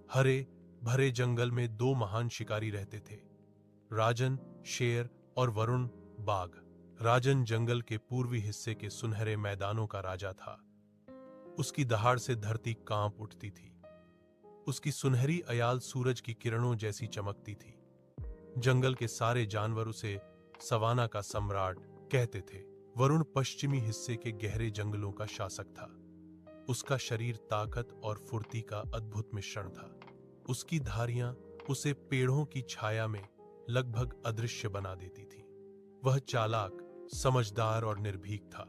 हरे भरे जंगल में दो महान शिकारी रहते थे, राजन शेर और वरुण बाघ। राजन जंगल के पूर्वी हिस्से के सुनहरे मैदानों का राजा था। उसकी दहाड़ से धरती कांप उठती थी। उसकी सुनहरी अयाल सूरज की किरणों जैसी चमकती थी। जंगल के सारे जानवर उसे सवाना का सम्राट कहते थे। वरुण पश्चिमी हिस्से के गहरे जंगलों का शासक था। उसका शरीर ताकत और फुर्ती का अद्भुत मिश्रण था। उसकी धारियां उसे पेड़ों की छाया में लगभग अदृश्य बना देती थी। वह चालाक, समझदार और निर्भीक था।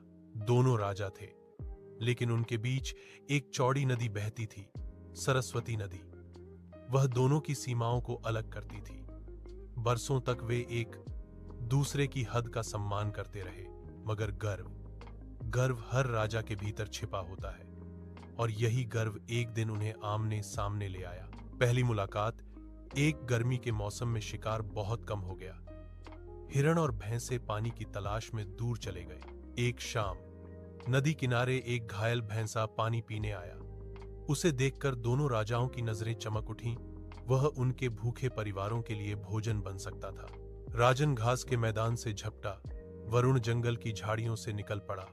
दोनों राजा थे, लेकिन उनके बीच एक चौड़ी नदी बहती थी, सरस्वती नदी। वह दोनों की सीमाओं को अलग करती थी। बरसों तक वे एक दूसरे की हद का सम्मान करते रहे, मगर गर्व हर राजा के भीतर छिपा होता है, और यही गर्व एक दिन उन्हें आमने सामने ले आया। पहली मुलाकात एक गर्मी के मौसम में। शिकार बहुत कम हो गया। हिरण और भैंसे पानी की तलाश में दूर चले गए। एक शाम नदी किनारे एक घायल भैंसा पानी पीने आया। उसे देखकर दोनों राजाओं की नजरें चमक उठीं। वह उनके भूखे परिवारों के लिए भोजन बन सकता था। राजन घास के मैदान से झपटा, वरुण जंगल की झाड़ियों से निकल पड़ा।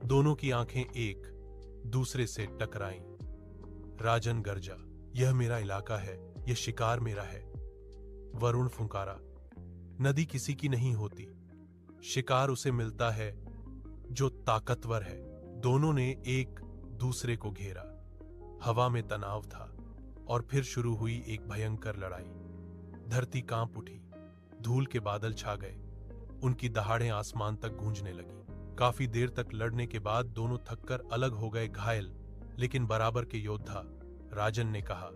दोनों की आंखें एक दूसरे से टकराईं। राजन गरजा, यह मेरा इलाका है, यह शिकार मेरा है। वरुण फुंकारा, नदी किसी की नहीं होती, शिकार उसे मिलता है जो ताकतवर है। दोनों ने एक दूसरे को घेरा। हवा में तनाव था, और फिर शुरू हुई एक भयंकर लड़ाई। धरती कांप उठी, धूल के बादल छा गए। उनकी दहाड़ें आसमान तक गूंजने लगी। काफी देर तक लड़ने के बाद दोनों थककर अलग हो गए। घायल लेकिन बराबर के योद्धा, राजन ने कहा,